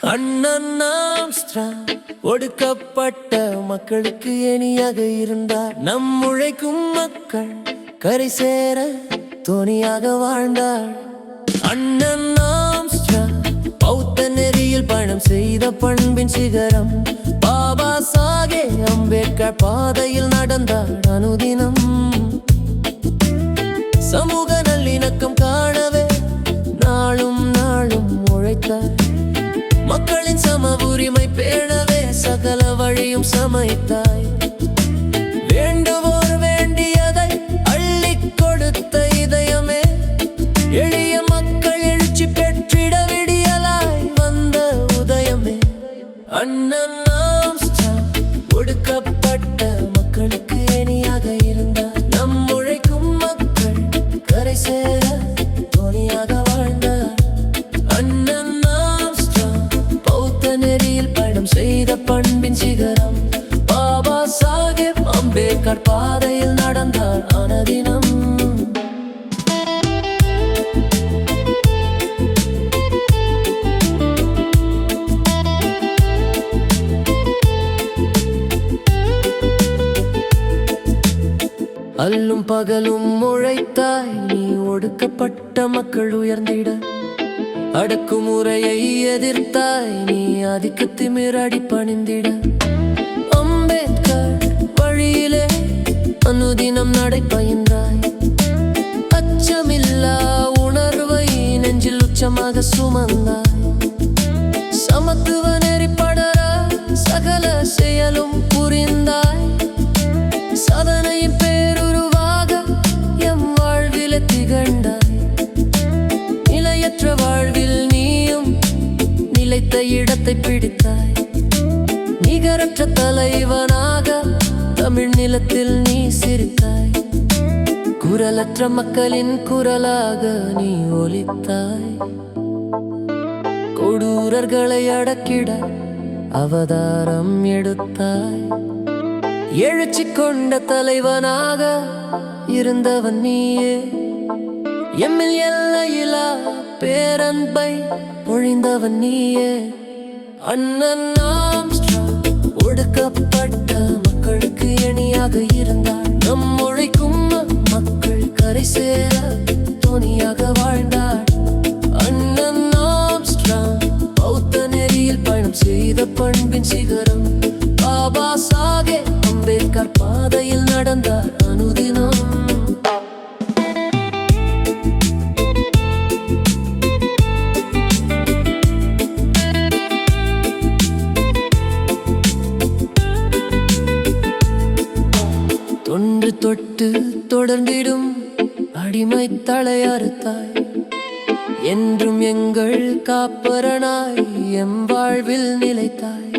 அண்ணன் ஆம்ஸ்ட்ராங் ஒடுக்கப்பட்ட மக்களுக்கு இணையாக இருந்தார். நம் உழைக்கும் மக்கள் கரை சேர துணையாக வாழ்ந்தார். அண்ணன் ஆம்ஸ்ட்ராங் பௌத்த நெறியில் பயணம் செய்த பண்பின் சிகரம். பாபா சாஹேப் அம்பேத்கர் பாதையில் நடந்தார் அனுதினம். சமூக நல்லிணக்கம் காணவே நாளும் நாளும் உழைத்தார். மக்களின் சம உரிமை பேணவே சகல வழியும் சமைத்தாய். வேண்டுவோர் வேண்டியதை அள்ளி கொடுத்த இதயமே, எளிய மக்கள் எழுச்சி பெற்றிட விடியலாய் வந்த உதயமே. அண்ணன் ஆம்ஸ்ட்ராங் ஒடுக்கப்பட்ட மக்களுக்கு இணையாக இருந்தார். நம் உழைக்கும் மக்கள் கரை சேர துணையாக வாழ்ந்தார். அண்ணன் நெறியில் பயணம் செய்த பண்பின் சிகரம். பாபா சாஹேப் அம்பேத்கர் பாதையில் நடந்தார் அனுதினம். அல்லும் பகலும் உழைத்தாய் நீ, ஒடுக்கப்பட்ட மக்கள் உயர்ந்திட. அடக்குமுறையை எதிர்த்தாய் நீ, அதிக திமிரடி பணிந்திட. அம்பேத்கர் வழியிலே அனுதினம் நடைபயின்றாய். அச்சமில்லா உணர்வை நெஞ்சில் உச்சமாக சுமந்தாய். சமத்துவ நெறிப்படர சகல செயலும் புரிந்தாய். சாதனையின் பேருருவாக எம் வாழ்விலே திகழ்ந்தாய். நிலையற்ற வாழ்வில் நீயும் நிலைத்த இடத்தை பிடித்தாய். நிகரற்ற தலைவனாக தமிழ் நிலத்தில் நீ சிரித்தாய். குரலற்ற மக்களின் குரலாக நீ ஒலித்தாய். கொடூரர்களை அடக்கிட அவதாரம் எடுத்தாய். எழுச்சி கொண்ட தலைவனாக இருந்தவன் நீயே. எம்மில் எல்லையிலா பேரன்பை பொழிந்தவன் நீயே. அண்ணன் ஆம்ஸ்ட்ராங் ஒடுக்கப்பட்ட மக்களுக்கு இணையாக இருந்தார். நம் உழைக்கும் மக்கள் கரை சேர துணையாக வாழ்ந்தார். அண்ணன் ஆம்ஸ்ட்ராங் பௌத்த நெறியில் பயணம் செய்த பண்பின் சிகரம். பாபா சாஹேப் அம்பேத்கர் பாதையில் நடந்தார் அனுதினம். தொன்று தொட்டு தொடர்ந்திடும் அடிமை தலையறுத்தாய். என்றும் எங்கள் காப்பரனாய் எம் வாழ்வில் நிலைத்தாய்.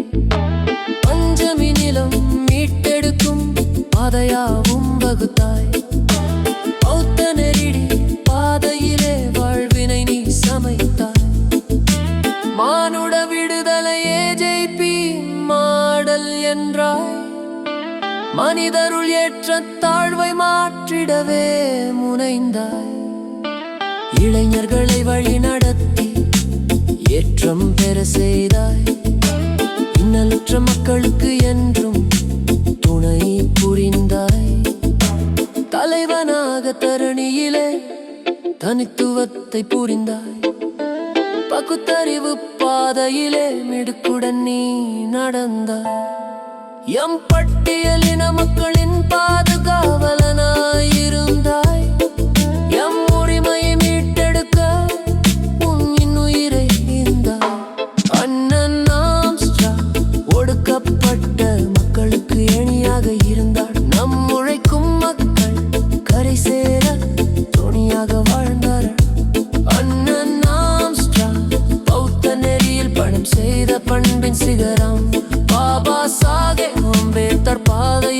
பஞ்சமி நிலம் மீட்டெடுக்கும் பாதையாவும் வகுத்தாய். பௌத்த நெறிடி பாதையிலே வாழ்வினை நீ சமைத்தாய். மானுட விடுதலையே ஜெயிப்பி மாடல் என்றாய். மனிதருள் ஏற்ற தாழ்வை மாற்றிடவே முனைந்தாய். இளைஞர்களை வழி நடத்தி ஏற்றம் பெற செய்தாய். இன்னலுற்ற மக்களுக்கு என்றும் துணை புரிந்தாய். தலைவனாக தரணியிலே தனித்துவத்தை புரிந்தாய். பகுத்தறிவு பாதையிலே மிடுக்குடன் நீ நடந்தாய். எம் பட்டியலின மக்களின் பாதுகாவலனாயிருந்தாய். எம் உரிமையை மீட்டெடுக்க உன் இன்னுயிரை ஈந்தாய். அண்ணன் ஆம்ஸ்ட்ராங் ஒடுக்கப்பட்ட மக்களுக்கு இணையாக இருந்தார். நம் உழைக்கும் மக்கள் கரை சேர துணையாக வாழ்ந்தார். அண்ணன் ஆம்ஸ்ட்ராங் பௌத்த நெறியில் பயணம் செய்த பண்பின் சிகரம். பாபா சாஹேப் அம்பேத்கர் பாதை